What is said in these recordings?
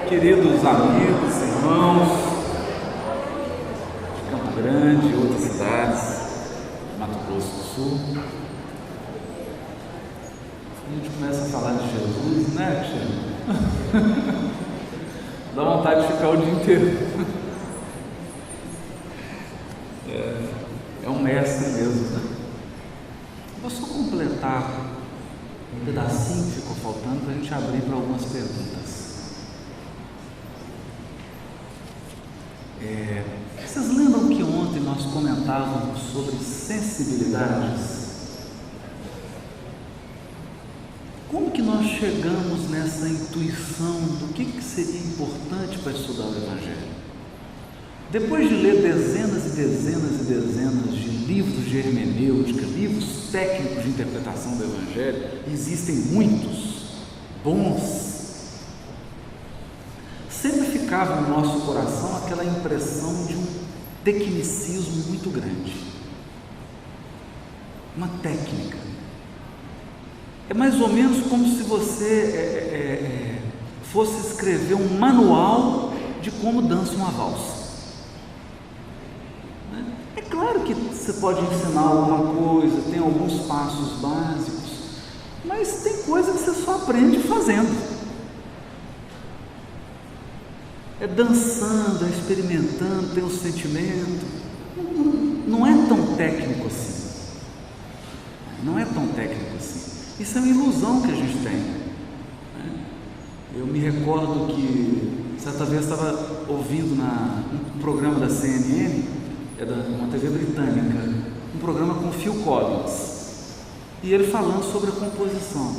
Queridos amigos, irmãos de Campo Grande e outras cidades, Mato Grosso do Sul, a gente começa a falar de Jesus, né, Cristiano? Dá vontade de ficar o dia inteiro. É um mestre mesmo, né? Vou só completar um pedacinho que ficou faltando para a gente abrir para algumas perguntas. Vocês lembram que ontem nós comentávamos sobre sensibilidades? Como que nós chegamos nessa intuição do que seria importante para estudar o Evangelho? Depois de ler dezenas e dezenas e dezenas de livros de hermenêutica, livros técnicos de interpretação do Evangelho, existem muitos bons, sempre ficava no nosso coração aquela impressão de um tecnicismo muito grande, uma técnica. É mais ou menos como se você fosse escrever um manual de como dança uma valsa. É claro que você pode ensinar alguma coisa, tem alguns passos básicos, mas tem coisa que você só aprende fazendo. É dançando, é experimentando, tem um sentimento. Não é tão técnico assim. Não é tão técnico assim. Isso é uma ilusão que a gente tem. Eu me recordo que certa vez estava ouvindo um programa da CNN, uma TV britânica, um programa com Phil Collins, e ele falando sobre a composição.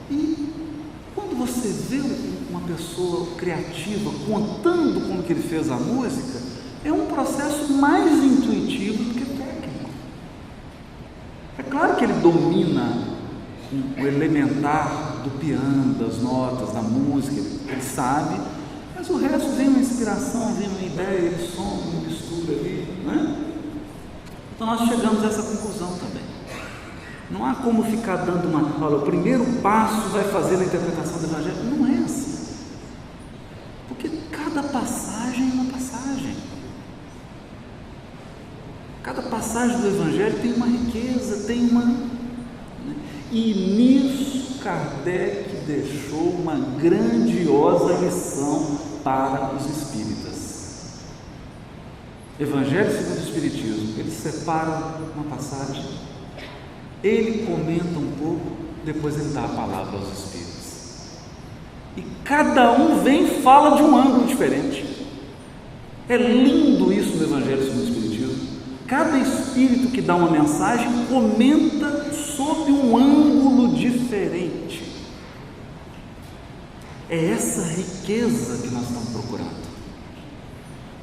E quando você vê uma pessoa criativa contando como que ele fez a música, é um processo mais intuitivo do que técnico. É claro que ele domina o elementar do piano, das notas, da música, ele sabe, mas o resto vem uma inspiração, vem uma ideia, ele soma, uma mistura ali, né? Então nós chegamos a essa conclusão também. Não há como ficar dando olha, o primeiro passo vai fazer na interpretação do Evangelho. Não é assim. Porque cada passagem é uma passagem. Cada passagem do Evangelho tem uma riqueza, tem uma... E nisso Kardec deixou uma grandiosa lição para os espíritas. Evangelho segundo o Espiritismo, ele separa uma passagem, ele comenta um pouco, depois ele dá a palavra aos espíritos. E cada um vem e fala de um ângulo diferente. É lindo isso no Evangelho segundo o Espiritismo. Cada espírito que dá uma mensagem comenta sob um ângulo diferente. É essa riqueza que nós estamos procurando.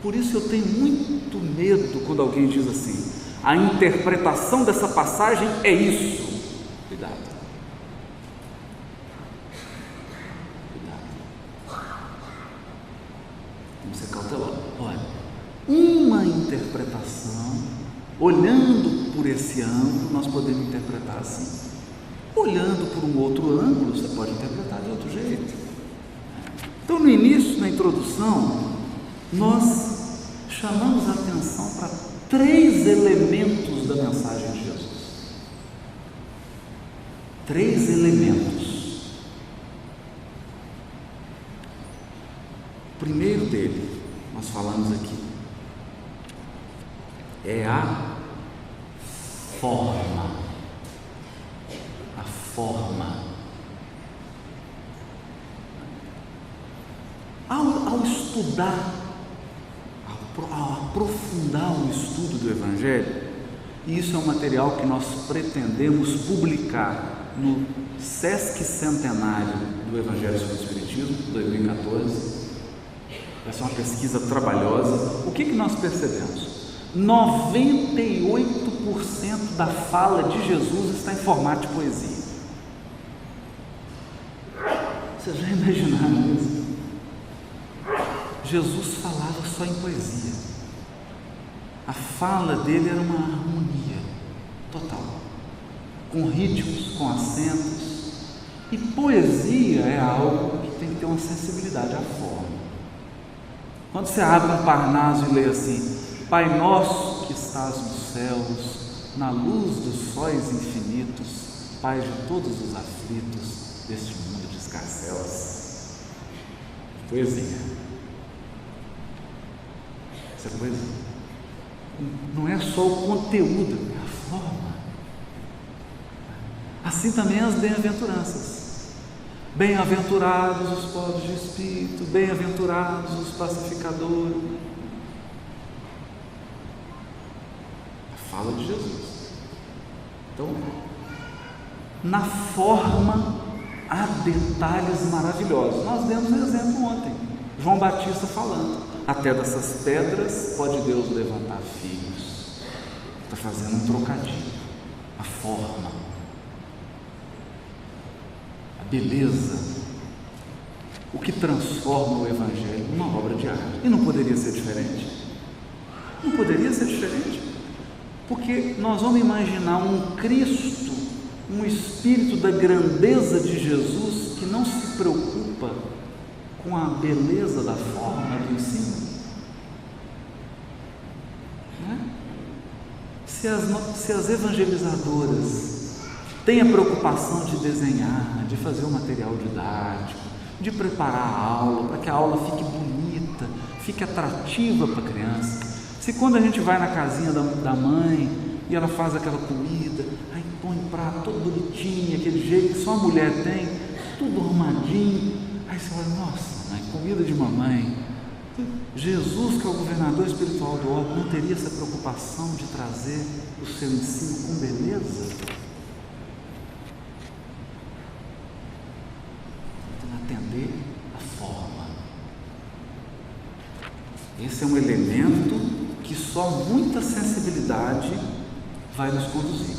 Por isso eu tenho muito medo quando alguém diz assim: a interpretação dessa passagem é isso. Cuidado. Vamos ser cautelosos. Olha, uma interpretação, olhando por esse ângulo, nós podemos interpretar assim. Olhando por um outro ângulo, você pode interpretar de outro jeito. Então, no início, na introdução, nós chamamos a atenção para 3 elementos da mensagem de Jesus. 3 elementos. O primeiro dele, nós falamos aqui, é a forma. A forma. Ao estudar, ao aprofundar o estudo do Evangelho, e isso é um material que nós pretendemos publicar no Sesc Centenário do Evangelho segundo o Espiritismo, 2014. Essa é uma pesquisa trabalhosa. O que nós percebemos? 98% da fala de Jesus está em formato de poesia. Vocês já imaginaram isso? Jesus falava só em poesia. A fala dele era uma harmonia total, com ritmos, com acentos. E poesia é algo que tem que ter uma sensibilidade à forma. Quando você abre um Parnaso e lê assim: Pai nosso que estás nos céus, na luz dos sóis infinitos, Pai de todos os aflitos deste mundo de escarcelas. Poesia. Isso é poesia. Não é só o conteúdo, é a forma. Assim também as bem-aventuranças. Bem-aventurados os pobres de espírito, bem-aventurados os pacificadores. A fala de Jesus. Então, na forma há detalhes maravilhosos. Nós demos um exemplo ontem, João Batista falando: até dessas pedras pode Deus levantar filhos. Está fazendo um trocadilho. A forma, a beleza, o que transforma o Evangelho numa obra de arte. E não poderia ser diferente. Não poderia ser diferente, porque nós vamos imaginar um Cristo, um Espírito da grandeza de Jesus que não se preocupa com a beleza da forma do ensino. Não é? Se as evangelizadoras têm a preocupação de desenhar, de fazer o material didático, de preparar a aula, para que a aula fique bonita, fique atrativa para a criança, se quando a gente vai na casinha da mãe e ela faz aquela comida, aí põe um prato todo bonitinho, aquele jeito que só a mulher tem, tudo arrumadinho, aí você olha: nossa, mãe, comida de mamãe. Jesus, que é o governador espiritual do orbe, não teria essa preocupação de trazer o seu ensino com beleza? Então, atender a forma. Esse é um elemento que só muita sensibilidade vai nos conduzir.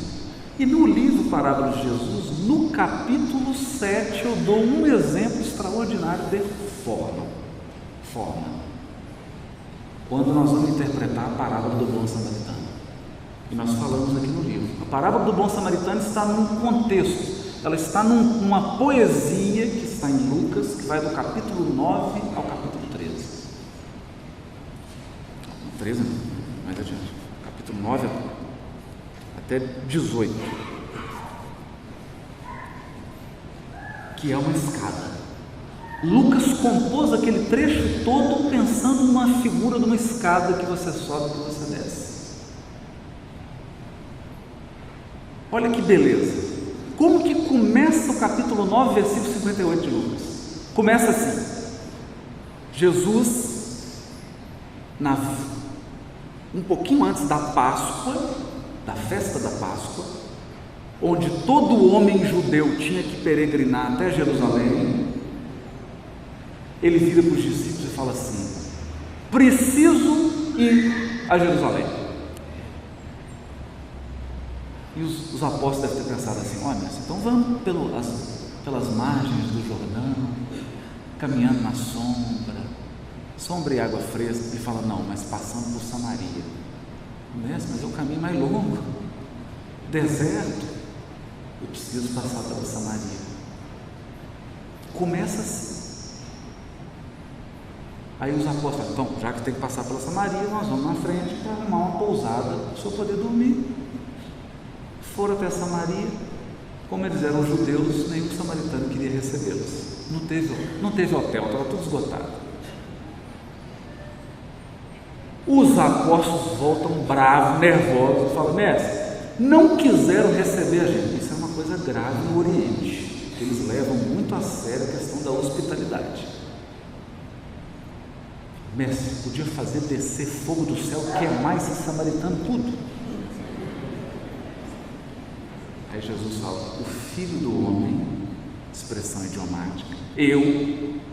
E no livro Parábolas de Jesus, no capítulo 7, eu dou um exemplo extraordinário de forma. Quando nós vamos interpretar a parábola do bom samaritano, e nós falamos aqui no livro, a parábola do bom samaritano está num contexto, ela está numa poesia que está em Lucas, que vai do capítulo 9 ao capítulo 13. 13, mais adiante, capítulo 9 até 18, que é uma escada. Lucas compôs aquele trecho todo pensando numa figura de uma escada que você sobe e que você desce. Olha que beleza! Como que começa o capítulo 9, versículo 58 de Lucas? Começa assim: Jesus, um pouquinho antes da Páscoa, da festa da Páscoa, onde todo homem judeu tinha que peregrinar até Jerusalém, ele vira para os discípulos e fala assim: preciso ir a Jerusalém. E os apóstolos devem ter pensado assim: olha, então vamos pelas margens do Jordão, caminhando na sombra e água fresca. Ele fala: não, mas passando por Samaria. Mestre, mas é o caminho mais longo, deserto, eu preciso passar pela Samaria. Começa assim. Aí os apóstolos falam: então, já que tem que passar pela Samaria, nós vamos na frente para arrumar uma pousada para o senhor poder dormir. Foram até Samaria. Como eles eram judeus, nenhum samaritano queria recebê-los. Não teve hotel, estava tudo esgotado. Os apóstolos voltam bravos, nervosos, e falam: mestre, não quiseram receber a gente. Isso é uma coisa grave no Oriente, que eles levam muito a sério a questão da hospitalidade. Mestre, podia fazer descer fogo do céu, queimar esse samaritano tudo. Aí Jesus fala: o Filho do Homem, expressão idiomática, eu,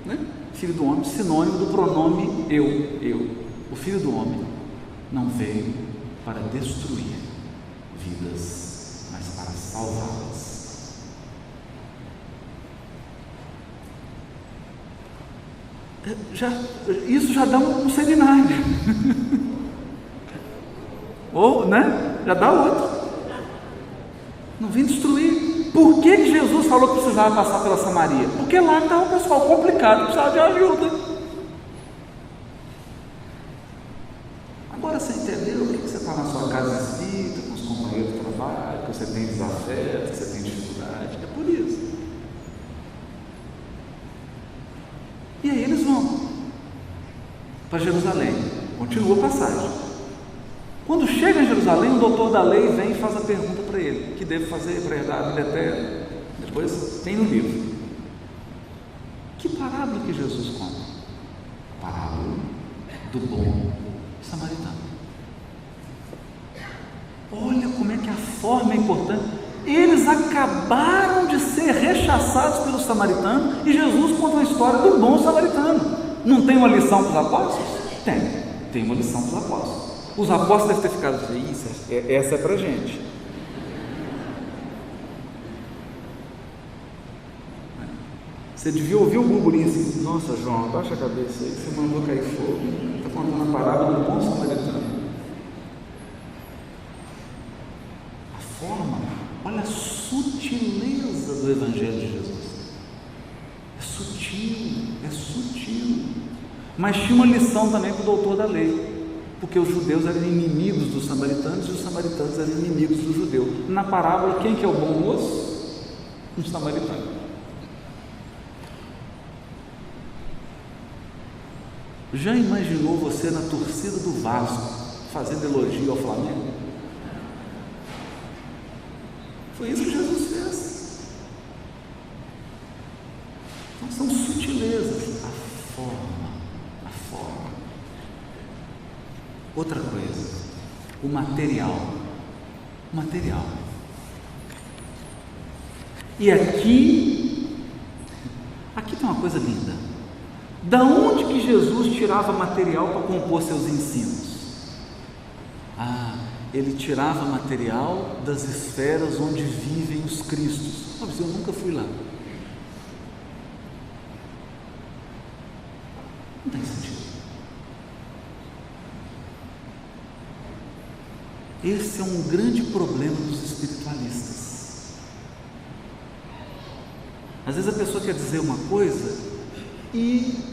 né? Filho do Homem, sinônimo do pronome eu. O Filho do Homem não veio para destruir vidas, mas para salvá-las. Isso já dá um seminário. Ou, né? Já dá outro. Não vim destruir. Por que Jesus falou que precisava passar pela Samaria? Porque lá estava o pessoal complicado, precisava de ajuda. agora você entendeu por que você está na sua casa espírita, com os companheiros de trabalho, que você tem desafeto, que você tem dificuldade. É por isso. E aí eles vão para Jerusalém. Continua a passagem. Quando chega em Jerusalém, o doutor da lei vem e faz a pergunta para ele: o que deve fazer para herdar a vida eterna? Depois tem no livro. Que parábola que Jesus conta? A parábola do bom samaritano. Olha como é que a forma é importante. Eles acabaram de ser rechaçados pelos samaritanos e Jesus conta a história do bom samaritano. Não tem uma lição para os apóstolos? Tem uma lição para os apóstolos. Os apóstolos devem ter ficado assim: isso, essa é para a gente. Você devia ouvir o burburinho assim: nossa, João, abaixa a cabeça aí, você mandou cair fogo. Está contando a parábola do bom samaritano. A forma, olha a sutileza do Evangelho de Jesus. É sutil. Mas tinha uma lição também para o doutor da lei, porque os judeus eram inimigos dos samaritanos e os samaritanos eram inimigos dos judeus. Na parábola, quem que é o bom moço? Um samaritano. Já imaginou você na torcida do Vasco fazendo elogio ao Flamengo? Foi isso que Jesus fez. Então são sutilezas. A forma. Outra coisa, o material. E aqui tem uma coisa linda. Da onde que Jesus tirava material para compor seus ensinos? Ele tirava material das esferas onde vivem os Cristos. Mas eu nunca fui lá. Não tem sentido. Esse é um grande problema dos espiritualistas. Às vezes a pessoa quer dizer uma coisa e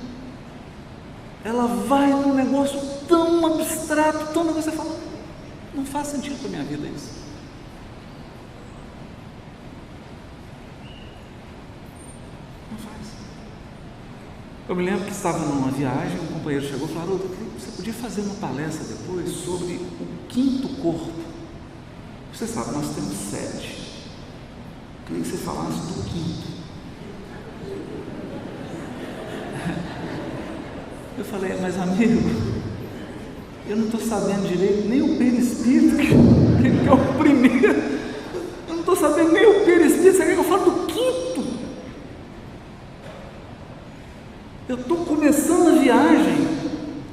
ela vai num negócio tão abstrato, tão negócio, você fala: não faz sentido para a minha vida isso. Não faz. Eu me lembro que estava numa viagem, um companheiro chegou e falou: Haroldo, você podia fazer uma palestra depois sobre o quinto corpo. Você sabe, nós temos 7. Eu queria que você falasse do quinto. Eu falei: mas amigo, eu não estou sabendo direito nem o perispírito, que é o primeiro. Eu não estou sabendo nem o perispírito. Você quer que eu fale do quinto? Eu estou começando a viagem,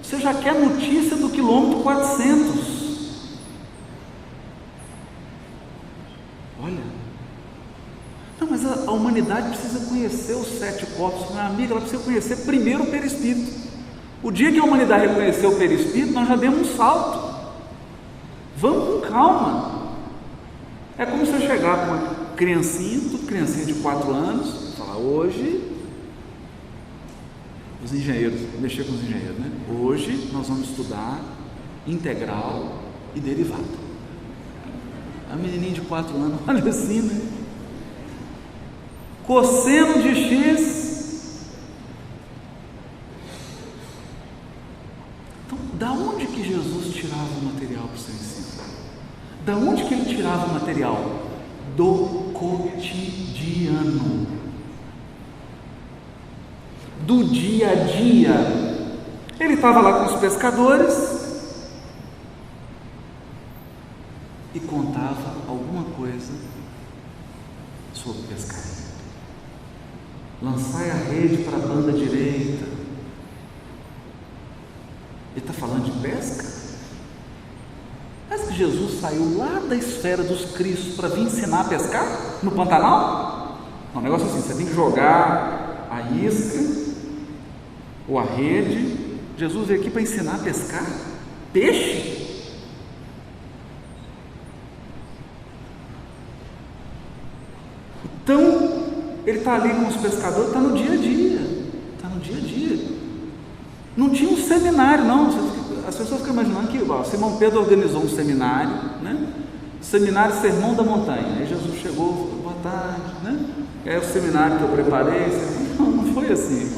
você já quer notícia do quilômetro 400. Olha, não, mas a humanidade precisa conhecer os 7 corpos. Minha amiga, ela precisa conhecer primeiro o perispírito. O dia que a humanidade reconheceu o perispírito, nós já demos um salto. Vamos com calma. É como se eu chegar com uma criancinha, tudo criancinha de 4 anos, e falar: hoje, os engenheiros, mexer com os engenheiros, né? Hoje nós vamos estudar integral e derivada. A menininha de 4 anos, olha assim, né? Cosseno de X. Então, da onde que Jesus tirava o material para o seu ensino? Da onde que ele tirava o material? Do cotidiano, do dia a dia. Ele estava lá com os pescadores e contava alguma coisa sobre pescar. Lançai a rede para a banda direita. Ele está falando de pesca? Parece que Jesus saiu lá da esfera dos Cristos para vir ensinar a pescar no Pantanal? Não, o negócio é assim: você tem que jogar a isca ou a rede. Jesus veio aqui para ensinar a pescar peixe? Então, ele está ali com os pescadores, está no dia a dia. Não tinha um seminário, não. as pessoas ficam imaginando que Simão Pedro organizou um seminário, né? Seminário Sermão da Montanha. Aí Jesus chegou, falou, boa tarde, né? É o seminário que eu preparei. Não foi assim.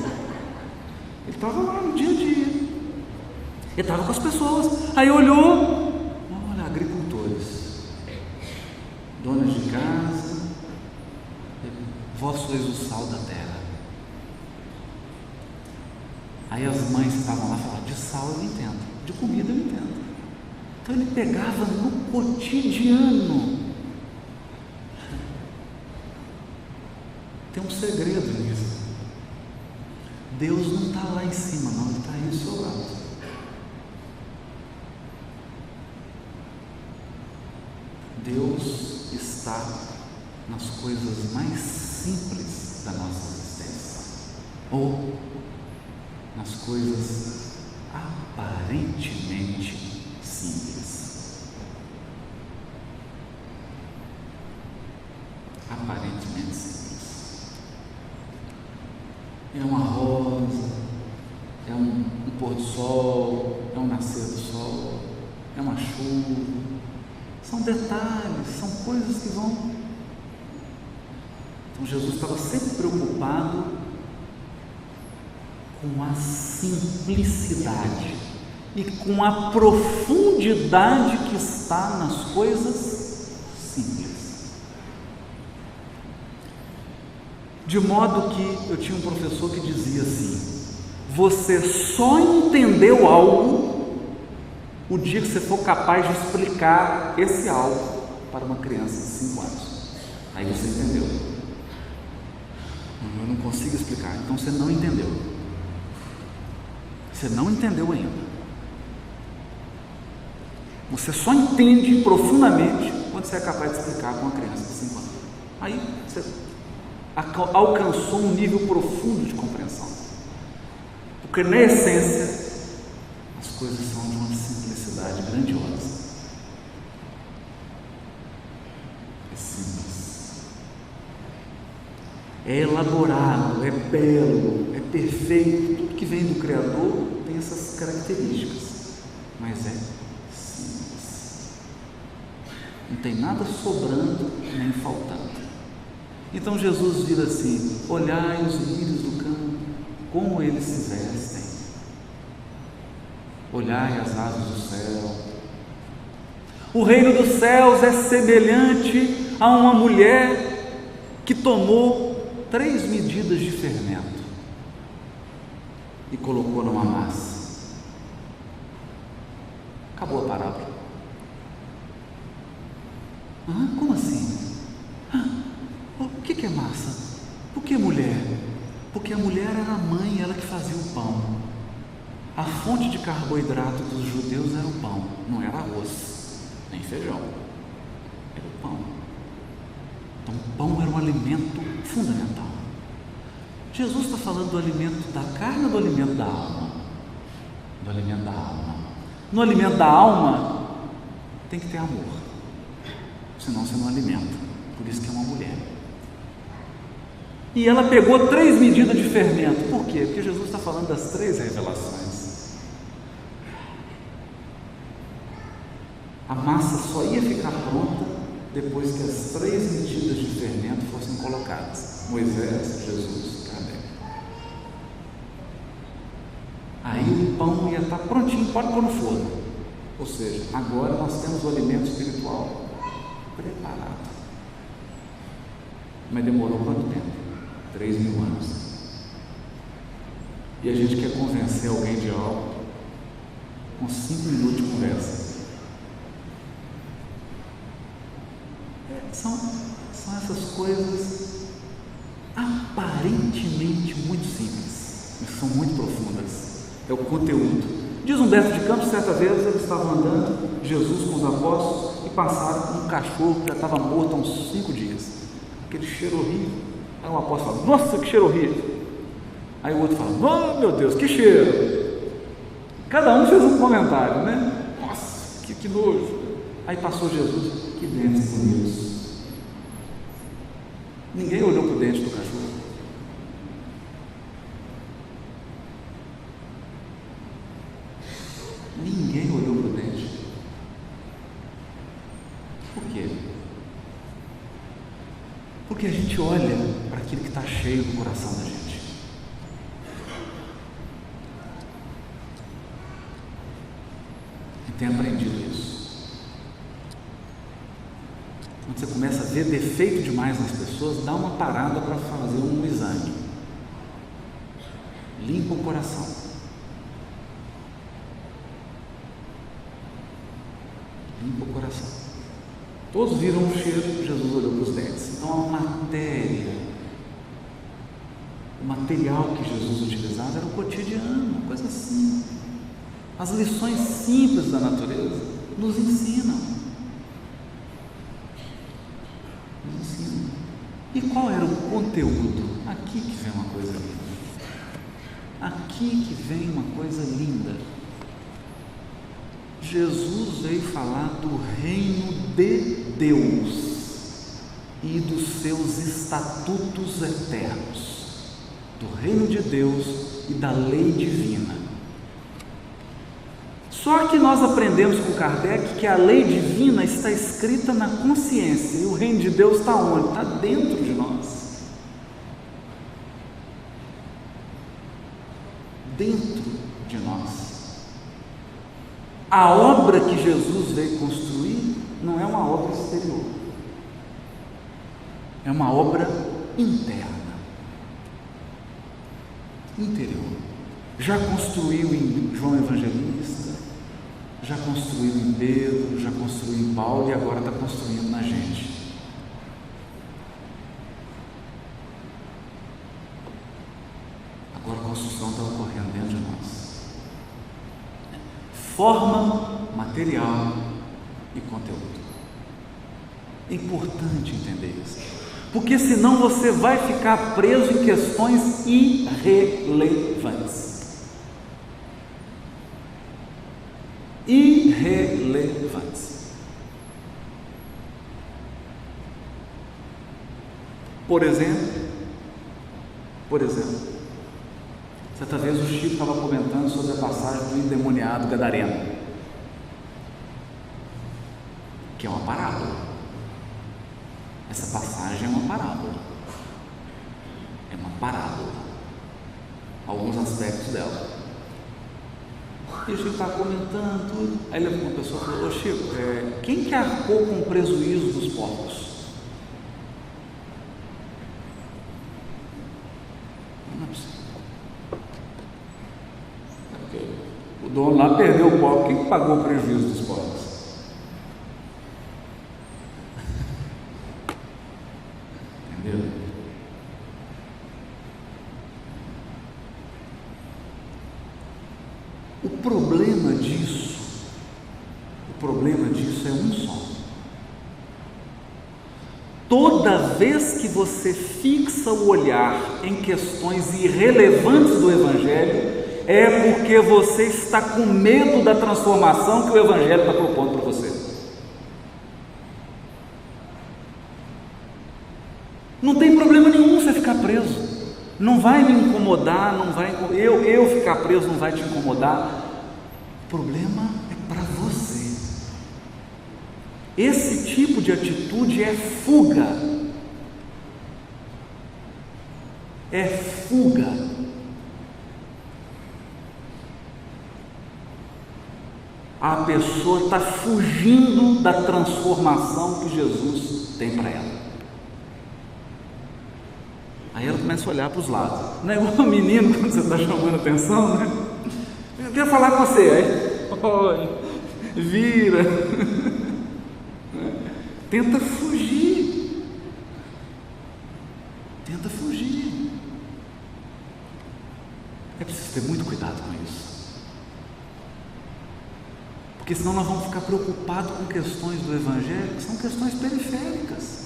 Ele estava lá no dia a dia. Ele estava com as pessoas. Aí olhou, olha, agricultores, donas de casa, vós sois o sal da terra. Aí as mães que estavam lá falavam, de sal eu entendo, de comida eu entendo. Então ele pegava no cotidiano. Tem um segredo nisso. Deus não está lá em cima, não, Ele está aí do seu lado. Deus está nas coisas mais simples da nossa existência, ou nas coisas aparentemente simples. Aparentemente simples. É uma rosa, é um pôr do sol, é um nascer do sol, é uma chuva. São detalhes, são coisas que vão. Então Jesus estava sempre preocupado com a simplicidade e com a profundidade que está nas coisas simples. De modo que eu tinha um professor que dizia assim: você só entendeu algo o dia que você for capaz de explicar esse algo para uma criança de 5 anos. Aí você entendeu. Eu não consigo explicar, então você não entendeu. Você não entendeu ainda. Você só entende profundamente quando você é capaz de explicar com uma criança de 5 anos. Aí você alcançou um nível profundo de compreensão. Porque na essência as coisas são de uma simplicidade grandiosa. É simples. É elaborado, é belo, é perfeito. Tudo que vem do Criador tem essas características, mas é simples. Não tem nada sobrando nem faltando. Então Jesus vira assim: olhai os lírios do campo, como eles se vestem. Olhai as aves do céu. O reino dos céus é semelhante a uma mulher que tomou 3 medidas de fermento e colocou numa massa. Acabou a parábola. Como assim? O que é massa? Por que mulher? Porque a mulher era a mãe, ela que fazia o pão. A fonte de carboidrato dos judeus era o pão, não era arroz, nem feijão, era o pão. Então o pão era um alimento fundamental. Jesus está falando do alimento da carne ou do alimento da alma? Do alimento da alma. No alimento da alma tem que ter amor, senão você não alimenta. Por isso que é uma mulher. E ela pegou 3 medidas de fermento. Por quê? Porque Jesus está falando das 3 revelações. A massa só ia ficar pronta depois que as 3 medidas de fermento fossem colocadas. Moisés, Jesus, Kardec. Aí o pão ia estar prontinho, pode pôr no forno. Ou seja, agora nós temos o alimento espiritual preparado. Mas demorou quanto tempo? 3.000 anos. E a gente quer convencer alguém de algo com 5 minutos de conversa. São essas coisas aparentemente muito simples, mas são muito profundas. É o conteúdo. Diz Humberto de Campos, certa vez eles estavam andando, Jesus com os apóstolos, e passaram um cachorro que já estava morto há uns 5 dias. Aquele cheiro horrível. Aí um apóstolo fala: nossa, que cheiro horrível. Aí o outro fala: oh meu Deus, que cheiro. Cada um fez um comentário, né? Nossa, que nojo. Aí passou Jesus: que dentes bonitos. Ninguém olhou para o dente do cachorro. ninguém olhou para o dente. Por quê? Porque a gente olha para aquilo que está cheio no coração da gente. E tem aprendido isso. Quando você começa a ver defeito demais nas pessoas, dá uma parada para fazer um exame. Limpa o coração. Limpa o coração. Todos viram o cheiro, Jesus olhou para os dentes. Então a matéria, o material que Jesus utilizava era o cotidiano, coisa assim. As lições simples da natureza nos ensinam. E qual era o conteúdo? Aqui que vem uma coisa linda. Aqui que vem uma coisa linda. Jesus veio falar do reino de Deus e dos seus estatutos eternos, do reino de Deus e da lei divina. Só que nós aprendemos com Kardec que a lei divina está escrita na consciência e o reino de Deus está onde? Está dentro de nós. Dentro de nós. A obra que Jesus veio construir não é uma obra exterior, é uma obra interna, interior. Já construiu em João Evangelista, já construiu em Pedro, já construiu em Paulo e agora está construindo na gente. Agora a construção está ocorrendo dentro de nós. Forma, material e conteúdo. É importante entender isso, porque senão você vai ficar preso em questões irrelevantes. Irrelevantes. Por exemplo, certa vez o Chico estava comentando sobre a passagem do endemoniado gadareno, que é uma parábola. Essa passagem é uma parábola. É uma parábola. Alguns aspectos dela. E o Chico estava comentando tudo. Aí uma pessoa falou: ô Chico, quem que arcou com o prejuízo dos porcos? Não é possível. O dono lá perdeu o porco. Quem que pagou o prejuízo dos porcos? Entendeu? O problema disso é um só. Toda vez que você fixa o olhar em questões irrelevantes do Evangelho, é porque você está com medo da transformação que o Evangelho está propondo para você. Não tem problema nenhum você ficar preso. Não vai me incomodar, eu ficar preso não vai te incomodar. O problema é para você. Esse tipo de atitude é fuga. É fuga. A pessoa está fugindo da transformação que Jesus tem para ela. Aí ela começa a olhar para os lados. Não é igual o menino quando você está chamando a atenção, né? Eu quero falar com você. Aí, oi, vira. Tenta fugir. Tenta fugir. É preciso ter muito cuidado com isso. Porque senão nós vamos ficar preocupados com questões do Evangelho que são questões periféricas.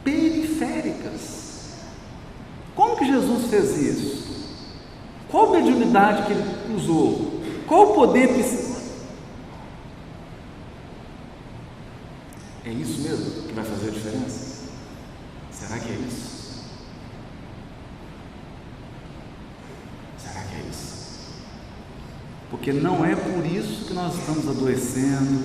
Periféricas. Como que Jesus fez isso? Qual a mediunidade que ele usou? Qual o poder que... É isso mesmo que vai fazer a diferença? Será que é isso? Será que é isso? porque não é por isso que nós estamos adoecendo,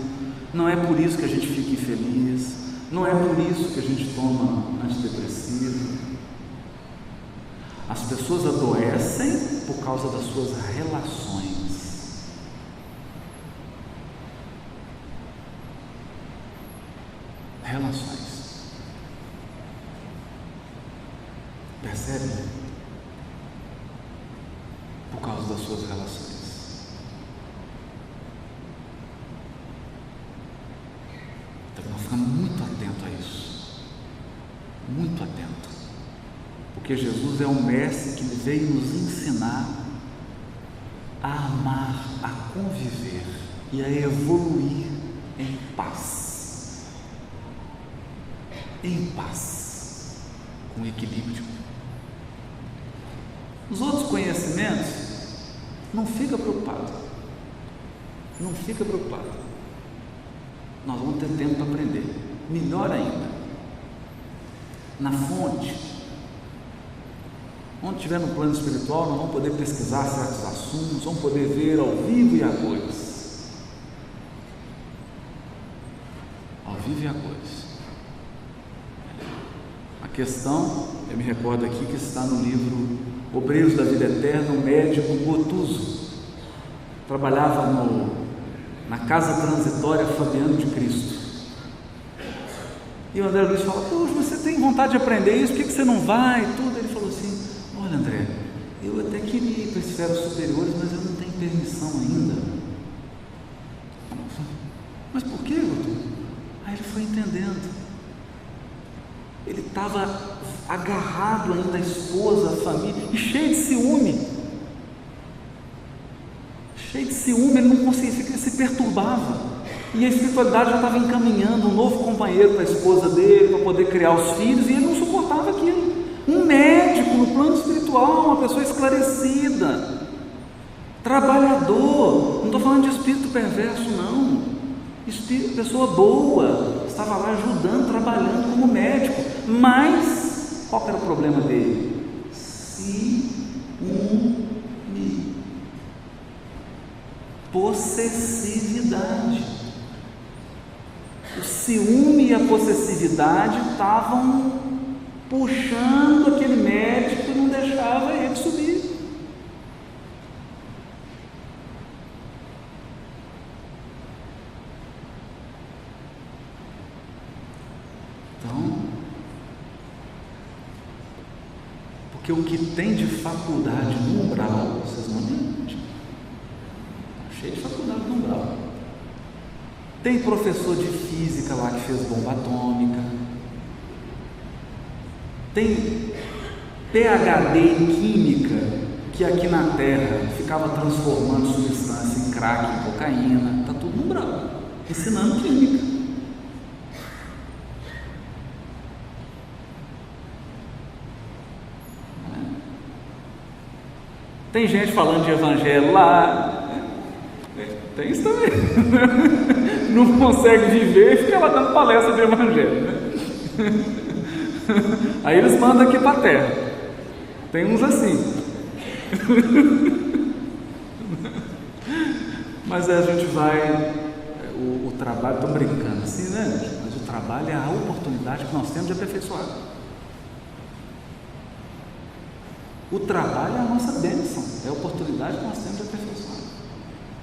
não é por isso que a gente fica infeliz, não é por isso que a gente toma antidepressivo. As pessoas adoecem por causa das suas relações. Relações. Percebe? Por causa das suas relações. Então nós ficamos muito atentos a isso. Muito atento. Porque Jesus é um mestre que veio nos ensinar a amar, a conviver e a evoluir em paz. Em paz, com equilíbrio. Os outros conhecimentos, não fica preocupado. Não fica preocupado. Nós vamos ter tempo para aprender. Melhor ainda, na fonte. Onde estiver no plano espiritual, nós vamos poder pesquisar certos assuntos, vamos poder ver ao vivo e a cores. Ao vivo e a cores. A questão, eu me recordo aqui que está no livro Obreiros da Vida Eterna, o médico Gotuso. Trabalhava na Casa Transitória Fabiano de Cristo. E o André Luiz fala: poxa, você tem vontade de aprender isso, por que você não vai? Tudo. Ele falou assim: olha, André, eu até queria ir para esferas superiores, mas eu não tenho permissão ainda. Mas por que, doutor? Aí ele foi entendendo. Ele estava agarrado ainda à esposa, à família, e cheio de ciúme. Cheio de ciúme, ele não conseguia, ele se perturbava. E a espiritualidade já estava encaminhando um novo companheiro para a esposa dele, para poder criar os filhos, e ele não suportava aquilo. Um médico no plano espiritual, uma pessoa esclarecida, trabalhador, não estou falando de espírito perverso, não, pessoa boa, estava lá ajudando, trabalhando como médico, mas qual era o problema dele? Ciúme, possessividade. O ciúme e a possessividade estavam puxando aquele médico e não deixava ele subir. Então, porque o que tem de faculdade no umbral, vocês não entendem? Está cheio de faculdade no umbral. Tem professor de física lá que fez bomba atômica. Tem PhD em química, que aqui na Terra ficava transformando substância em crack, em cocaína. Está tudo no umbral, ensinando química. Tem gente falando de evangelho lá. Tem isso também. Não consegue viver e fica lá dando palestra de evangelho, né? Aí eles mandam aqui para a terra. Tem uns assim. Mas a gente vai. O trabalho, estou brincando assim, né? Mas o trabalho é a oportunidade que nós temos de aperfeiçoar. O trabalho é a nossa bênção, é a oportunidade que nós temos de aperfeiçoar.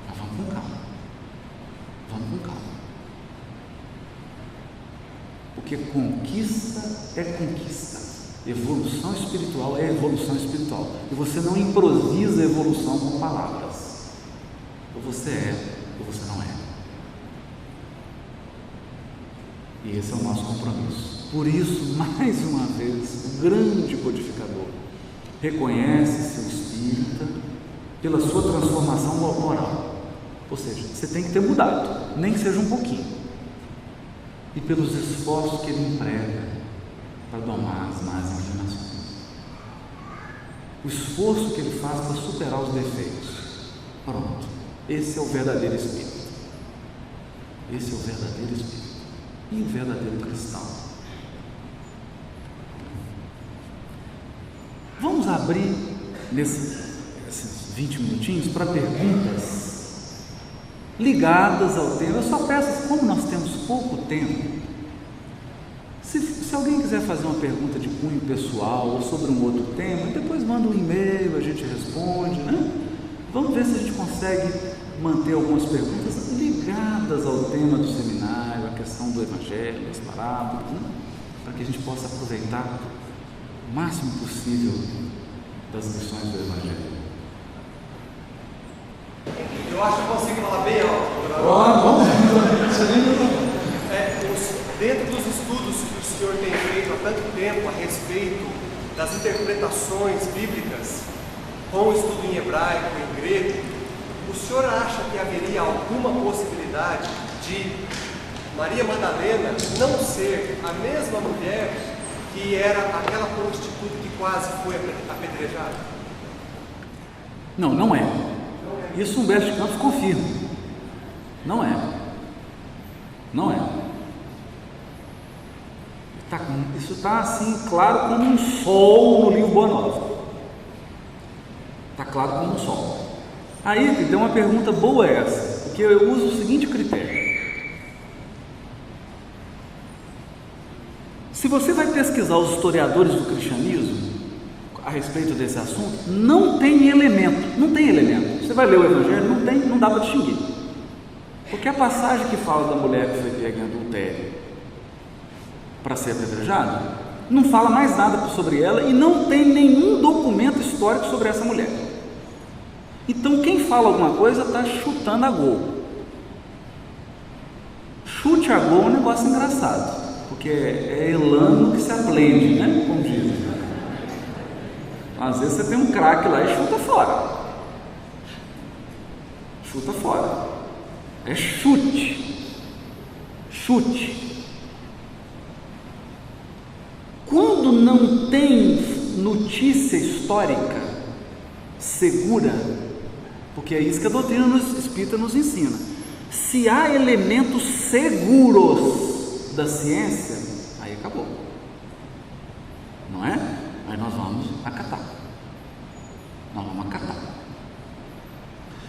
Mas vamos com calma. Vamos com calma. Porque conquista é conquista. Evolução espiritual é evolução espiritual. E você não improvisa a evolução com palavras. Ou você é, ou você não é. E esse é o nosso compromisso. Por isso, mais uma vez, o grande codificador reconhece seu espírita pela sua transformação moral. Ou seja, você tem que ter mudado, nem que seja um pouquinho. E pelos esforços que ele emprega para domar as más inclinações. O esforço que ele faz para superar os defeitos. Pronto. Esse é o verdadeiro espírito. Esse é o verdadeiro espírito. E o verdadeiro cristão. Vamos abrir nesses 20 minutinhos para perguntas. ligadas ao tema. Eu só peço, como nós temos pouco tempo, se alguém quiser fazer uma pergunta de cunho pessoal ou sobre um outro tema, depois manda um e-mail, a gente responde, né? Vamos ver se a gente consegue manter algumas perguntas ligadas ao tema do seminário, a questão do Evangelho, das parábolas, né? Para que a gente possa aproveitar o máximo possível das lições do Evangelho. Eu acho que eu consigo falar bem alto. Vamos. Dentro dos estudos que o senhor tem feito há tanto tempo a respeito das interpretações bíblicas, com o estudo em hebraico, em grego, o senhor acha que haveria alguma possibilidade de Maria Madalena não ser a mesma mulher que era aquela prostituta que quase foi apedrejada? Não, não é. Isso Humberto de Campos confirma. Não é. Não é. Isso está assim, claro como um sol no livro Boa Nova. Está claro como um sol. Aí, deu uma pergunta boa essa, porque eu uso o seguinte critério. Se você vai pesquisar os historiadores do cristianismo a respeito desse assunto, não tem elemento. Você vai ler o Evangelho, não dá para distinguir. Porque a passagem que fala da mulher que foi pega em adultério para ser apedrejada, não fala mais nada sobre ela e não tem nenhum documento histórico sobre essa mulher. Então quem fala alguma coisa está chutando a gol. Chute a gol é um negócio engraçado, porque é elano que se aprende, né? Como dizem. Às vezes você tem um craque lá e chuta fora. Chuta fora. É chute. Chute. Quando não tem notícia histórica segura, porque é isso que a doutrina espírita nos ensina, se há elementos seguros da ciência, aí acabou, não é? Aí nós vamos acatar.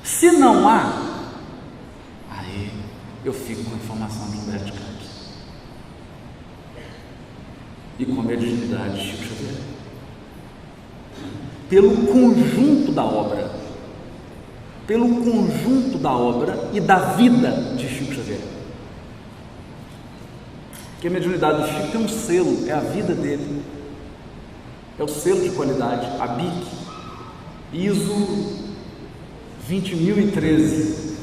Se não há, aí eu fico com a informação de Humberto de Campos e com a mediunidade de Chico Xavier, pelo conjunto da obra e da vida de Chico Xavier. Porque a mediunidade do Chico tem um selo, é a vida dele, é o selo de qualidade, a BIC, ISO 20.013,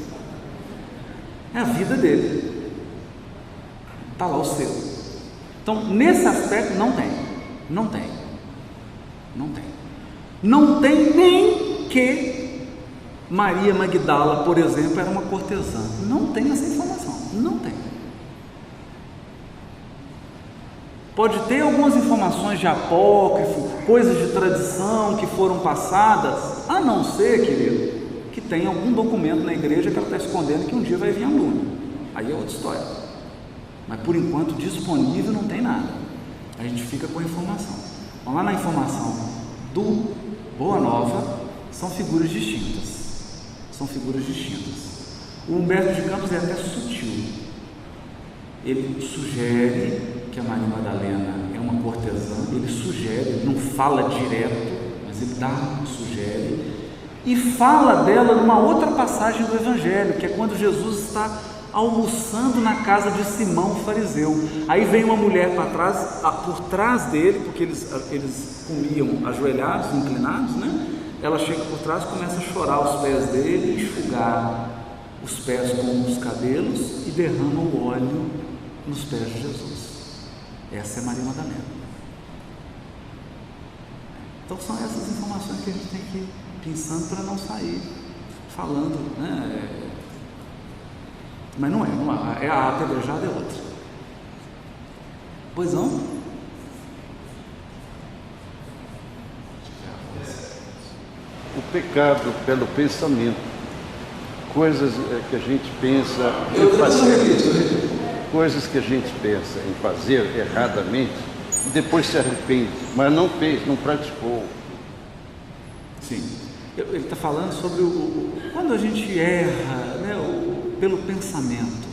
é a vida dele, está lá o selo. Então, nesse aspecto, não tem nem que Maria Magdala, por exemplo, era uma cortesã. Não tem essa informação, não tem. Pode ter algumas informações de apócrifo, coisas de tradição que foram passadas, a não ser, querido, que tem algum documento na igreja que ela está escondendo que um dia vai vir a luna. Aí é outra história. Mas por enquanto disponível não tem nada. A gente fica com a informação. Então, lá na informação do Boa Nova são figuras distintas. O Humberto de Campos é até sutil. Ele sugere que a Maria Madalena é uma cortesã. Ele sugere, não fala direto, mas ele sugere. E fala dela numa outra passagem do Evangelho, que é quando Jesus está almoçando na casa de Simão, o fariseu. Aí vem uma mulher por trás dele, porque eles comiam ajoelhados, inclinados, né? Ela chega por trás, começa a chorar aos pés dele, enxugar os pés com os cabelos e derrama o óleo nos pés de Jesus. Essa é Maria Madalena. Então são essas informações que a gente tem que ir pensando para não sair falando, né? Mas não é, a apedrejada é outra. Pois não? O pecado pelo pensamento, coisas que a gente pensa em fazer, coisas que a gente pensa em fazer erradamente e depois se arrepende, mas não fez, não praticou. Sim, ele está falando sobre quando a gente erra, né, pelo pensamento.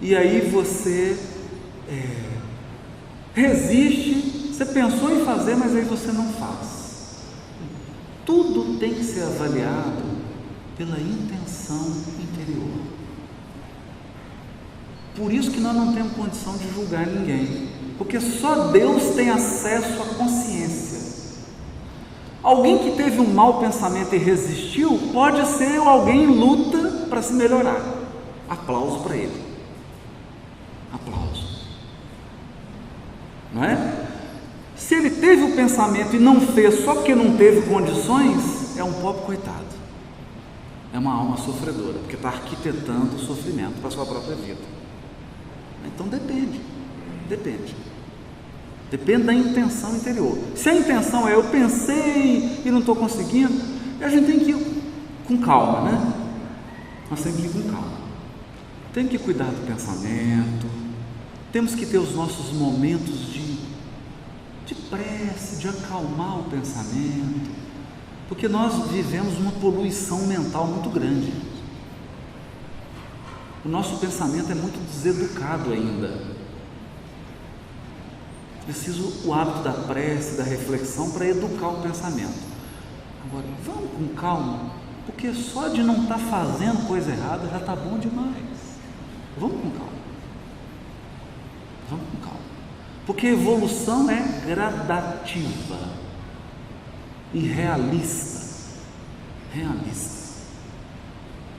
E aí você resiste, você pensou em fazer, mas aí você não faz. Tudo tem que ser avaliado pela intenção interior. Por isso que nós não temos condição de julgar ninguém, porque só Deus tem acesso à consciência. Alguém que teve um mau pensamento e resistiu, pode ser alguém em luta para se melhorar. Aplauso para ele. Aplauso. Não é? Se ele teve o pensamento e não fez só porque não teve condições, é um pobre coitado. É uma alma sofredora, porque está arquitetando o sofrimento para a sua própria vida. Então depende. Depende da intenção interior. Se a intenção é eu pensei e não estou conseguindo, a gente tem que ir com calma, né? Nós temos que ir com calma. Tem que cuidar do pensamento, temos que ter os nossos momentos de prece, de acalmar o pensamento, porque nós vivemos uma poluição mental muito grande. O nosso pensamento é muito deseducado ainda. Preciso o hábito da prece, da reflexão para educar o pensamento. Agora, vamos com calma, porque só de não estar fazendo coisa errada já está bom demais. Vamos com calma. Porque a evolução é gradativa e realista.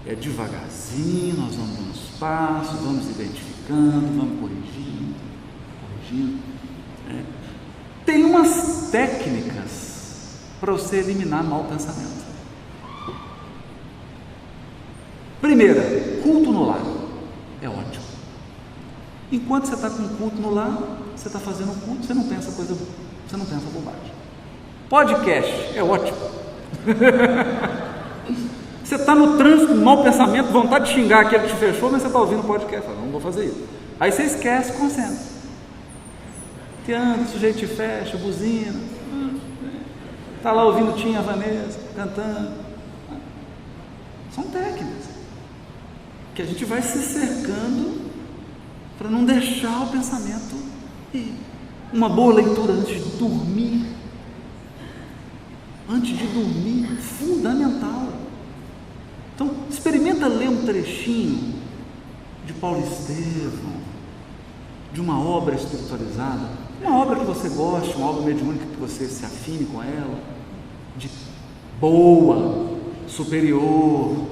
É devagarzinho, nós vamos dando uns passos, vamos identificando, vamos corrigindo. Tem umas técnicas para você eliminar mau pensamento. Primeira, culto no lar. É ótimo. Enquanto você está com culto no lar, você está fazendo culto, você não pensa bobagem. Podcast, é ótimo. Você está no trânsito, mau pensamento, vontade de xingar aquele que te fechou, mas você está ouvindo o podcast, fala, não vou fazer isso. Aí você esquece, concentra. Que anda, o sujeito te fecha, buzina, está lá ouvindo Tinha Vanessa, cantando. São técnicas que a gente vai se cercando para não deixar o pensamento ir. Uma boa leitura antes de dormir. Fundamental. Então, experimenta ler um trechinho de Paulo Estevão, de uma obra espiritualizada, uma obra que você goste, uma obra mediúnica que você se afine com ela, de boa, superior.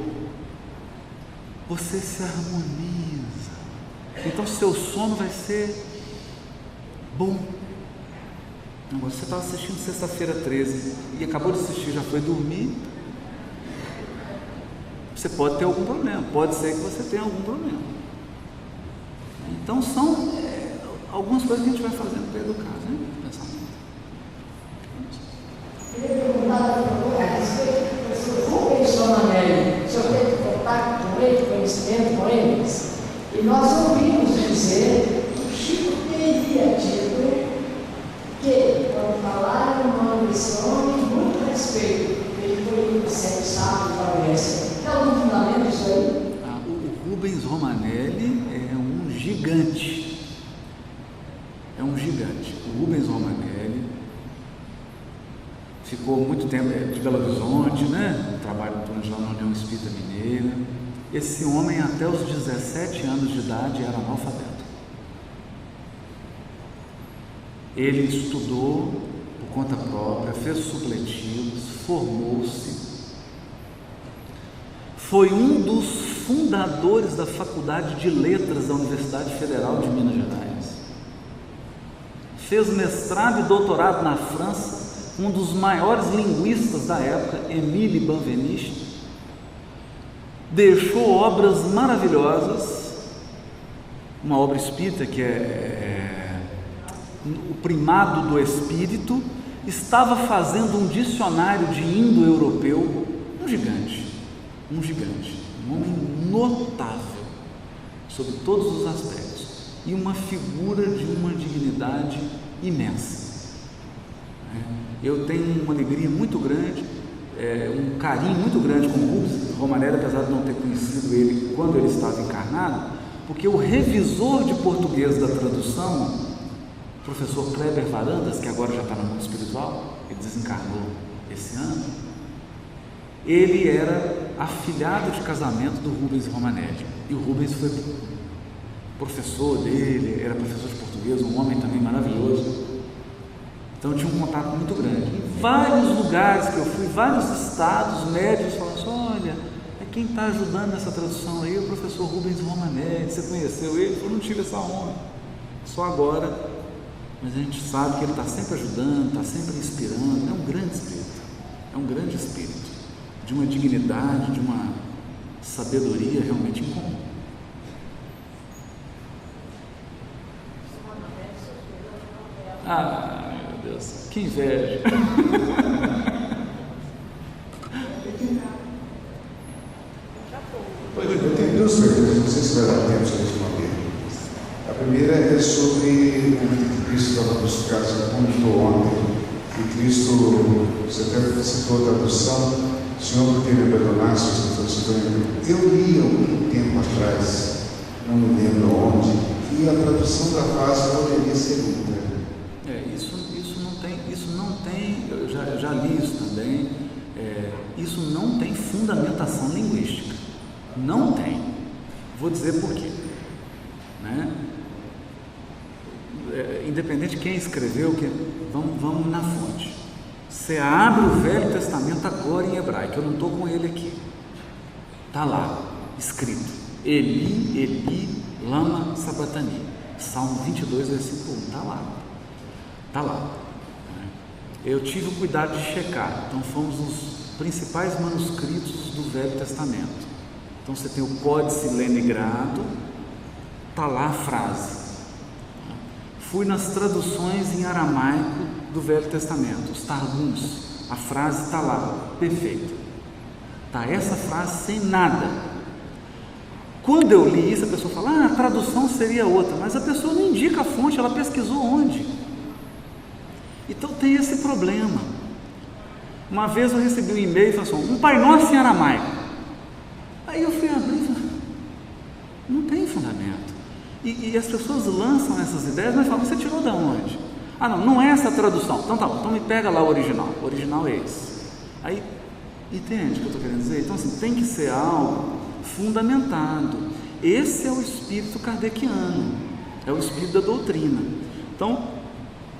Você se harmoniza. Então seu sono vai ser bom. Agora, você estava assistindo Sexta-feira 13 e acabou de assistir, já foi dormir. Você pode ter algum problema, pode ser que você tenha algum problema. Então são algumas coisas que a gente vai fazendo para educar, né? Pensamento. Eu queria perguntar a respeito do professor Rubens Romanelli. O senhor teve contato com ele, conhecimento com eles? E nós ouvimos dizer que o Chico teria dito que, quando falaram o nome desse homem, muito respeito, ele foi sempre sábio, parece. Tem algum fundamento isso aí? O Rubens Romanelli é um gigante. O Rubens Romanelli ficou muito tempo de Belo Horizonte, né? Trabalho já na União Espírita Mineira. Esse homem, até os 17 anos de idade, era analfabeto. Ele estudou por conta própria, fez supletivos, formou-se. Foi um dos fundadores da Faculdade de Letras da Universidade Federal de Minas Gerais. Fez mestrado e doutorado na França, um dos maiores linguistas da época, Émile Benveniste. Deixou obras maravilhosas, uma obra espírita que é O Primado do Espírito. Estava fazendo um dicionário de indo-europeu, um gigante, um homem notável sobre todos os aspectos e uma figura de uma dignidade imensa. Eu tenho uma alegria muito grande um carinho muito grande com o Rubens Romanelli, apesar de não ter conhecido ele quando ele estava encarnado, porque o revisor de português da tradução, o professor Kleber Varandas, que agora já está no mundo espiritual, ele desencarnou esse ano, ele era afilhado de casamento do Rubens Romanelli, e o Rubens foi professor dele, era professor de português, um homem também maravilhoso. Então eu tinha um contato muito grande. Em vários lugares que eu fui, vários estados, médicos falaram assim: olha, quem está ajudando nessa tradução aí é o professor Rubens Romanelli, você conheceu ele? Eu não tive essa honra, só agora, mas a gente sabe que ele está sempre ajudando, está sempre inspirando. É um grande espírito, de uma dignidade, de uma sabedoria realmente incomum. Ah, meu Deus, que inveja! Eu tenho duas perguntas, não sei se vai dar tempo de responder. A primeira é sobre o momento que Cristo estava nos casos, comentou ontem, que Cristo, você até citou a tradução, Senhor, porque me abandonaste, eu li algum tempo atrás, não me lembro onde, que a tradução da frase poderia ser muita. Isso não tem, eu já li isso também, isso não tem fundamentação linguística. Não tem. Vou dizer por quê. Né? Independente de quem escreveu, vamos na fonte. Você abre o Velho Testamento agora em hebraico, eu não estou com ele aqui. Está lá, escrito: Eli, Eli, lama sabatani. Salmo 22, versículo 1. Está lá. Eu tive o cuidado de checar. Então fomos nos principais manuscritos do Velho Testamento. Então você tem o Códice Leningrado, está lá a frase. Fui nas traduções em aramaico do Velho Testamento, os Targums, a frase está lá, perfeito. Está essa frase sem nada. Quando eu li isso, a pessoa fala: a tradução seria outra, mas a pessoa não indica a fonte, ela pesquisou onde. Então tem esse problema. Uma vez eu recebi um e-mail e falou assim: um Pai Nosso em aramaico. Aí eu fui abrir e falei: não tem fundamento. E as pessoas lançam essas ideias, mas falam: você tirou de onde? Ah, não é essa a tradução. Então tá bom, então me pega lá o original. O original é esse. Aí, entende o que eu estou querendo dizer? Então assim, tem que ser algo fundamentado. Esse é o espírito kardeciano, é o espírito da doutrina. Então,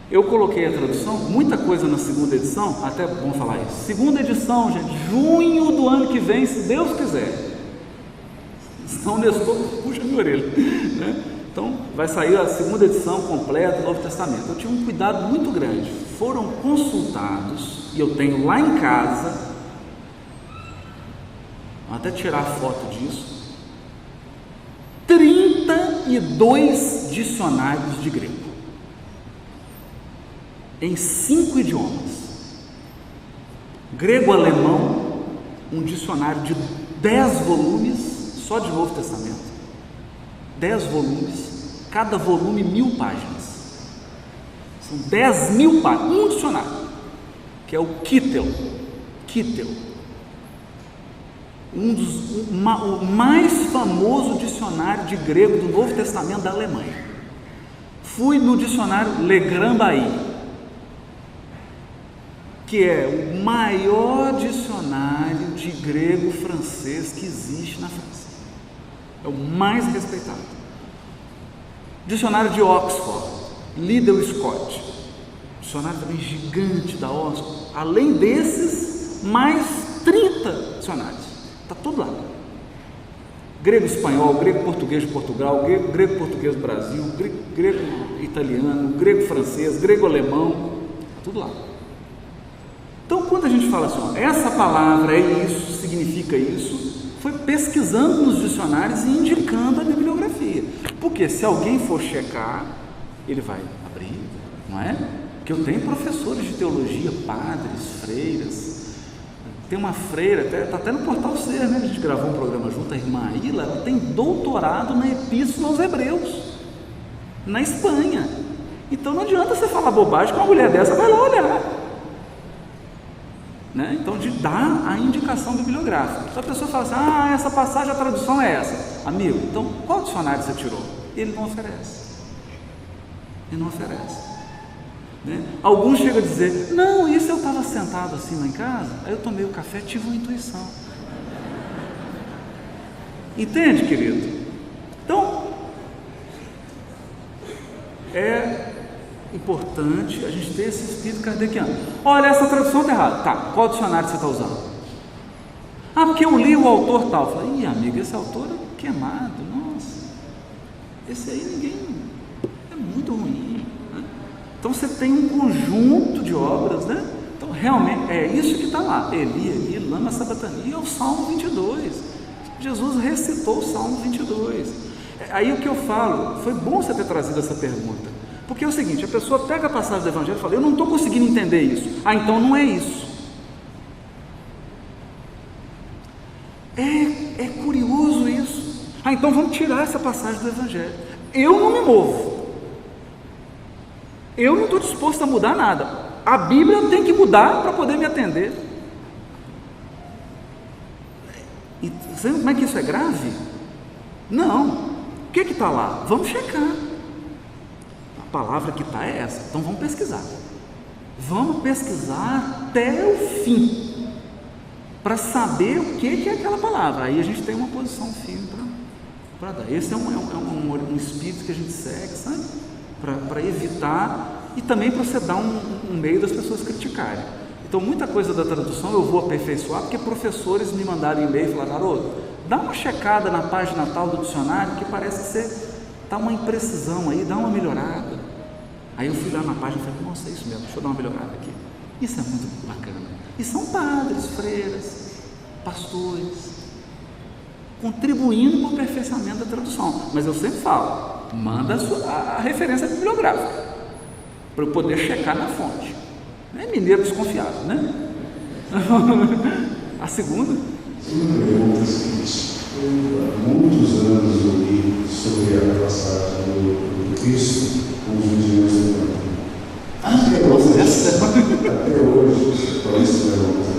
eu coloquei a tradução, muita coisa na segunda edição, até bom falar isso. Segunda edição, gente, junho do ano que vem, se Deus quiser. Senão o Nestor puxa minha orelha, né? Então, vai sair a segunda edição completa do Novo Testamento. Eu tive um cuidado muito grande. Foram consultados, e eu tenho lá em casa, vou até tirar a foto disso, 32 dicionários de grego, em 5 idiomas. Grego-alemão, um dicionário de 10 volumes, só de Novo Testamento. 10 volumes, cada volume 1000 páginas. São 10.000 páginas, um dicionário, que é o Kittel. O mais famoso dicionário de grego do Novo Testamento da Alemanha. Fui no dicionário Le Grand Bailly, que é o maior dicionário de grego francês que existe na França. É o mais respeitado. Dicionário de Oxford, Liddell Scott, dicionário também gigante da Oxford. Além desses, mais 30 dicionários. Está tudo lá. Grego espanhol, grego português de Portugal, grego português do Brasil, grego italiano, grego francês, grego alemão, está tudo lá. Então, quando a gente fala assim, ó, essa palavra é isso, significa isso, foi pesquisando nos dicionários e indicando a bibliografia. Porque se alguém for checar, ele vai abrir, não é? Porque eu tenho professores de teologia, padres, freiras. Tem uma freira, está até no Portal Ser, né? A gente gravou um programa junto, a irmã Aila, ela tem doutorado na Epístola aos Hebreus, na Espanha. Então não adianta você falar bobagem com uma mulher dessa, vai lá olhar. né? Então, de dar a indicação bibliográfica. Se a pessoa fala assim, essa passagem, a tradução é essa. Amigo, então qual dicionário você tirou? Ele não oferece. Ele não oferece. Né? Alguns chegam a dizer, não, isso eu estava sentado assim lá em casa, aí eu tomei o café, tive uma intuição. Entende, querido? Então, é importante a gente ter esse espírito kardeciano. Olha, essa tradução está errada. Tá, qual dicionário você está usando? Porque eu li o autor tal. Eu falei, amigo, esse autor é queimado, nossa, esse aí ninguém, é muito ruim, né? Então você tem um conjunto de obras, né? Então realmente é isso que está lá, Eli, lama sabatani, é o Salmo 22, Jesus recitou o Salmo 22, aí o que eu falo, foi bom você ter trazido essa pergunta, porque é o seguinte, a pessoa pega a passagem do Evangelho e fala, eu não estou conseguindo entender isso, então não é isso. É curioso isso. Então vamos tirar essa passagem do Evangelho. Eu não me movo. Eu não estou disposto a mudar nada. A Bíblia tem que mudar para poder me atender. E você vê como é que isso é grave? Não. O que está lá? Vamos checar. A palavra que está é essa. Então vamos pesquisar. Vamos pesquisar até o fim, para saber o que é aquela palavra. Aí a gente tem uma posição firme para dar. Esse é um espírito que a gente segue, sabe? Para evitar e também para você dar um meio das pessoas criticarem. Então, muita coisa da tradução eu vou aperfeiçoar, porque professores me mandaram e-mail e falaram, garoto, dá uma checada na página tal do dicionário, que parece ser, está uma imprecisão aí, dá uma melhorada. Aí eu fui lá na página e falei, nossa, é isso mesmo, deixa eu dar uma melhorada aqui. Isso é muito bacana. E são padres, freiras, pastores, contribuindo para o aperfeiçoamento da tradução. Mas eu sempre falo, manda a referência bibliográfica, para eu poder checar na fonte. Não é mineiro desconfiado, né? A segunda? A segunda pergunta é a seguinte, há muitos anos eu li sobre a passagem do Cristo com os vigilantes do templo. Até hoje,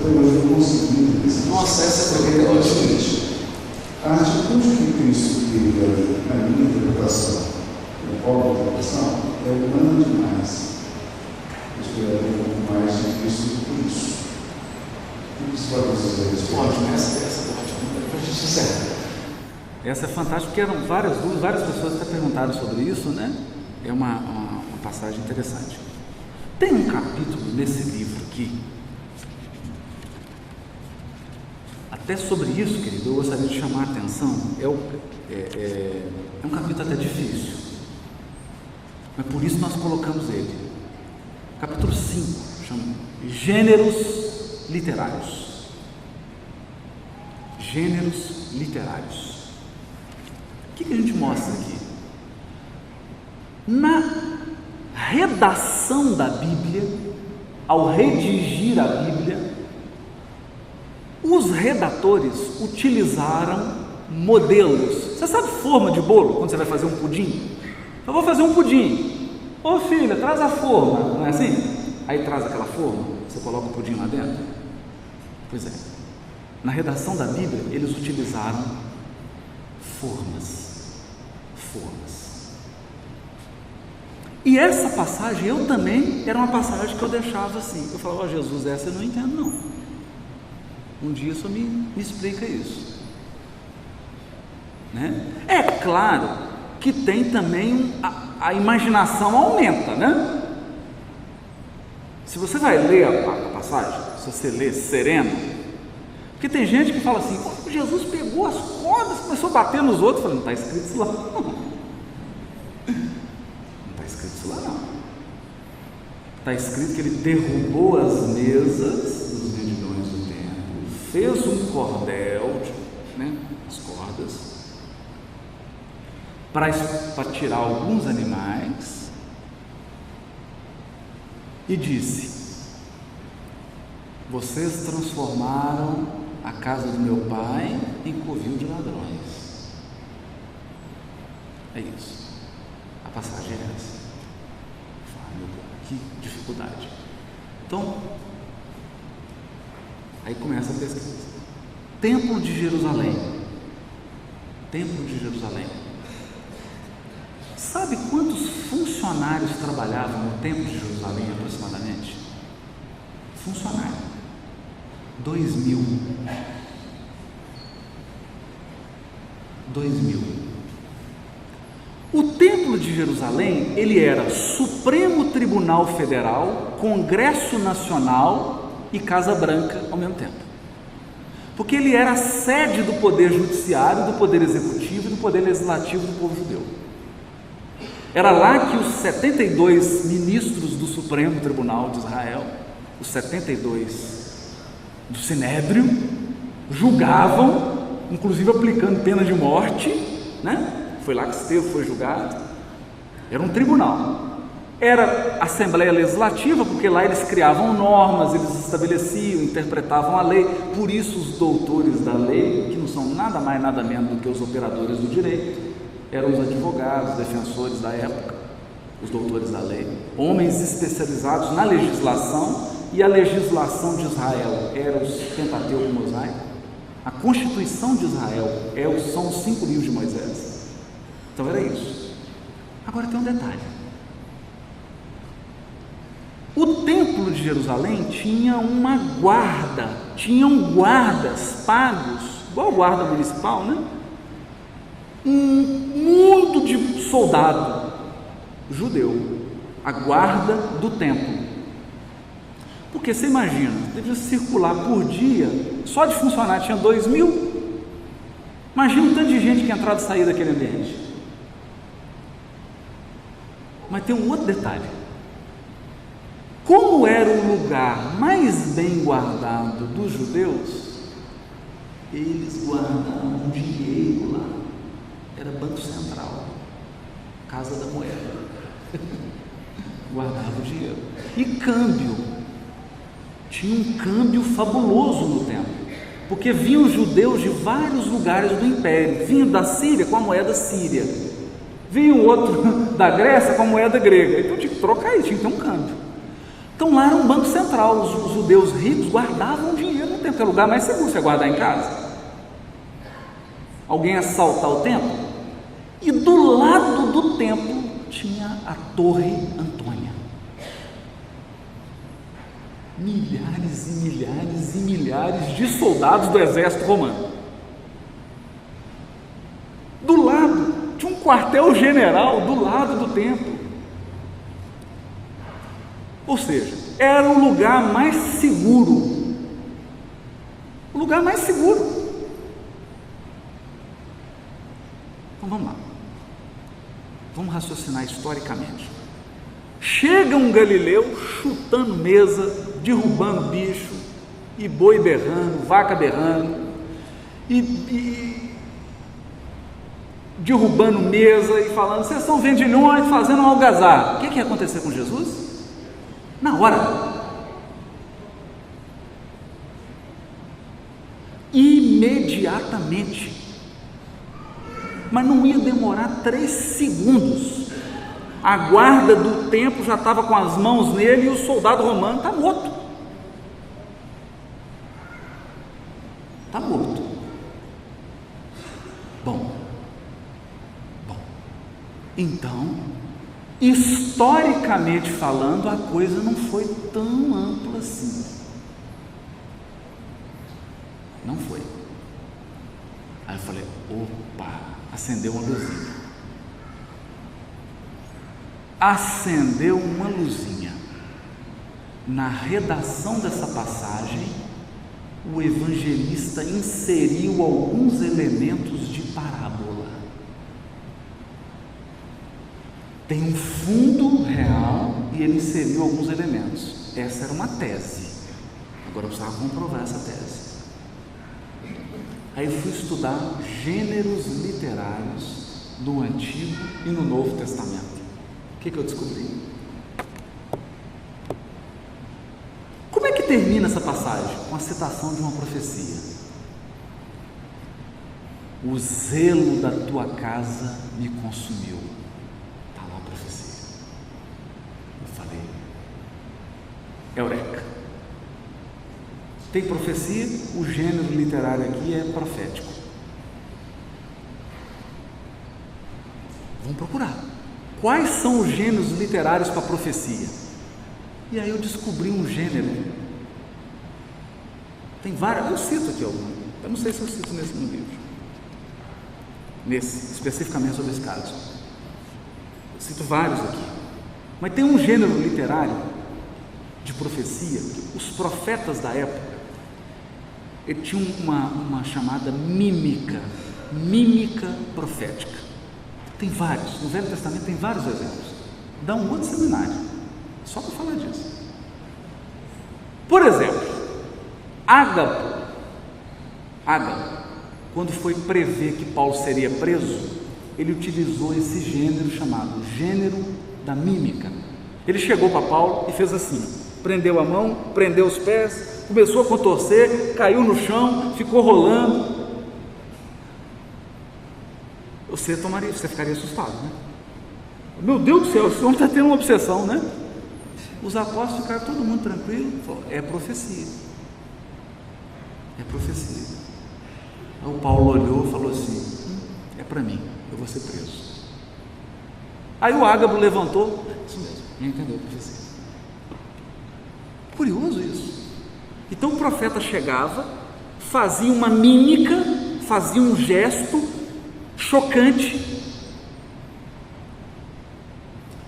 eu não consegui entender. Nossa, essa pergunta é o seguinte: a atitude que Cristo teve ali, na minha interpretação, na própria interpretação, é humana demais. Eu esperaria um pouco mais de Cristo do que isso. O que você pode dizer a respeito? Ótimo, essa é ótima. Essa é fantástica, porque eram várias dúvidas, várias pessoas até perguntaram sobre isso, né? É uma passagem interessante. Tem um capítulo nesse livro aqui, até sobre isso, querido, eu gostaria de chamar a atenção. É um capítulo até difícil, mas por isso nós colocamos ele. Capítulo 5, chama Gêneros Literários. Gêneros literários. O que a gente mostra aqui? Na redação da Bíblia, ao redigir a Bíblia, os redatores utilizaram modelos. Você sabe forma de bolo, quando você vai fazer um pudim? Eu vou fazer um pudim. Ô filha, traz a forma, não é assim? Aí traz aquela forma, você coloca o pudim lá dentro. Pois é, na redação da Bíblia, eles utilizaram formas. E essa passagem, eu também, era uma passagem que eu deixava assim. Eu falava, Jesus, essa eu não entendo não. Um dia só me explica isso. Né? É claro que tem também, a imaginação aumenta, né? Se você vai ler a passagem, se você ler sereno, porque tem gente que fala assim, Jesus pegou as cordas, começou a bater nos outros, falando, não está escrito isso lá não. Está escrito que ele derrubou as mesas dos vendilhões do templo, fez um cordel, né, as cordas, para tirar alguns animais, e disse, vocês transformaram a casa do meu pai em covil de ladrões. É isso, a passagem é essa. Que dificuldade. Então, Aí começa a pesquisa. Templo de Jerusalém. Templo de Jerusalém. Sabe quantos funcionários trabalhavam no Templo de Jerusalém aproximadamente? Funcionário. 2.000. 2.000. O Templo de Jerusalém, ele era Supremo Tribunal Federal, Congresso Nacional e Casa Branca ao mesmo tempo. Porque ele era a sede do poder judiciário, do poder executivo e do poder legislativo do povo judeu. Era lá que os 72 ministros do Supremo Tribunal de Israel, os 72 do Sinédrio, julgavam, inclusive aplicando pena de morte, né? Foi lá que Estevão foi julgado. Era um tribunal. Era Assembleia Legislativa, porque lá eles criavam normas, eles estabeleciam, interpretavam a lei. Por isso os doutores da lei, que não são nada mais nada menos do que os operadores do direito, eram os advogados, defensores da época, os doutores da lei, homens especializados na legislação. E a legislação de Israel era os Pentateuco Mosaico. A Constituição de Israel são os 5 livros de Moisés. Então era isso. Agora tem um detalhe. O Templo de Jerusalém tinha uma guarda, tinham guardas pagos, igual a guarda municipal, né? Um mundo de soldado judeu, a guarda do templo. Porque você imagina, devia circular por dia, só de funcionário tinha 2.000. Imagina um tanto de gente que entrava e saía daquele ambiente. Mas tem um outro detalhe. Como era o lugar mais bem guardado dos judeus, eles guardavam dinheiro lá. Era Banco Central, Casa da Moeda. Guardava o dinheiro. E câmbio. Tinha um câmbio fabuloso no templo, porque vinham judeus de vários lugares do império. Vinham da Síria com a moeda síria, vinha um outro da Grécia com a moeda grega. Então tinha que trocar isso, tinha que ter um câmbio. Então lá era um banco central. Os judeus ricos guardavam dinheiro no templo, que é o lugar mais seguro você guardar em casa. Alguém assaltar o templo, e do lado do templo tinha a Torre Antônia. Milhares e milhares e milhares de soldados do exército romano. Do lado, tinha um quartel-general do lado do templo. Ou seja, era o lugar mais seguro. O lugar mais seguro. Então vamos lá. Vamos raciocinar historicamente. Chega um galileu chutando mesa, derrubando bicho, e boi berrando, vaca berrando, e derrubando mesa e falando: vocês estão vendilhões, fazendo um algazarra. O que ia acontecer com Jesus? Na hora. Imediatamente. Mas não ia demorar 3 segundos. A guarda do templo já estava com as mãos nele e o soldado romano está morto. Está morto. Bom. Então, historicamente falando, a coisa não foi tão ampla assim. Não foi. Aí eu falei: opa, acendeu uma luzinha. Acendeu uma luzinha. Na redação dessa passagem, o evangelista inseriu alguns elementos de parábola. Tem um fundo real e ele inseriu alguns elementos. Essa era uma tese. Agora eu precisava comprovar essa tese. Aí eu fui estudar gêneros literários do Antigo e no Novo Testamento. O que eu descobri? Como é que termina essa passagem? Com a citação de uma profecia. O zelo da tua casa me consumiu. Está lá a profecia. Eu falei: eureka! tem profecia, o gênero literário aqui é profético. Vamos procurar. Quais são os gêneros literários para profecia? E aí eu descobri um gênero. Tem vários, eu cito aqui algum. Eu não sei se eu cito nesse no livro. Especificamente sobre esse caso. Eu cito vários aqui. Mas tem um gênero literário de profecia, que os profetas da época, ele tinha uma chamada mímica profética. Tem vários, no Velho Testamento tem vários exemplos. Dá um outro seminário, só para falar disso. Por exemplo, Ágabo, quando foi prever que Paulo seria preso, ele utilizou esse gênero chamado gênero da mímica. Ele chegou para Paulo e fez assim, prendeu a mão, prendeu os pés, começou a contorcer, caiu no chão, ficou rolando. Você ficaria assustado, né? Meu Deus do céu, esse homem está tendo uma obsessão, né? Os apóstolos ficaram todo mundo tranquilo, falaram, é profecia. É profecia. Aí o Paulo olhou e falou assim, é para mim, eu vou ser preso. Aí o Ágabo levantou, isso mesmo, já entendeu a profecia. Curioso isso. Então o profeta chegava, fazia uma mímica, fazia um gesto chocante,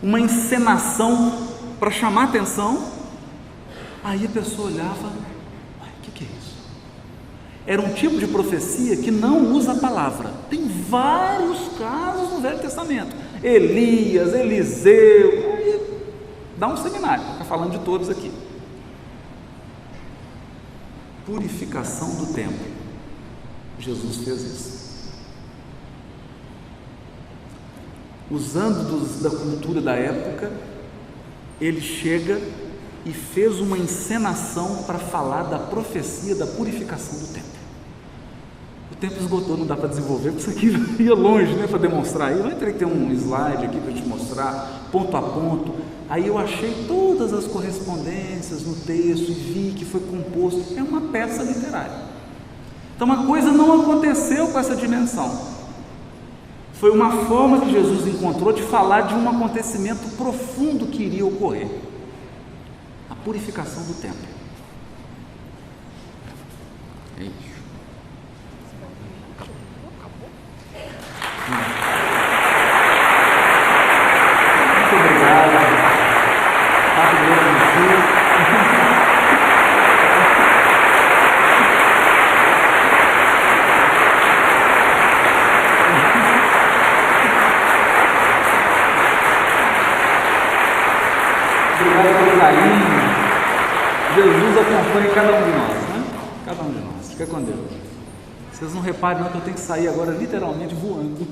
uma encenação para chamar atenção. Aí a pessoa olhava, o que é isso? Era um tipo de profecia que não usa a palavra. Tem vários casos no Velho Testamento, Elias, Eliseu, aí dá um seminário, está falando de todos aqui. Purificação do templo, Jesus fez isso. Usando da cultura da época, ele chega e fez uma encenação para falar da profecia da purificação do templo. O tempo esgotou, não dá para desenvolver, porque isso aqui ia longe, né, para demonstrar. Eu entrei que tem um slide aqui para te mostrar, ponto a ponto. Aí eu achei todas as correspondências no texto e vi que foi composto. É uma peça literária. Então a coisa não aconteceu com essa dimensão. Foi uma forma que Jesus encontrou de falar de um acontecimento profundo que iria ocorrer. A purificação do templo. É isso. Muito obrigado. Obrigado pelo carinho. Jesus acompanha cada um de nós, né? Cada um de nós. Fica com Deus. Vocês não reparem não que eu tenho que sair agora literalmente voando.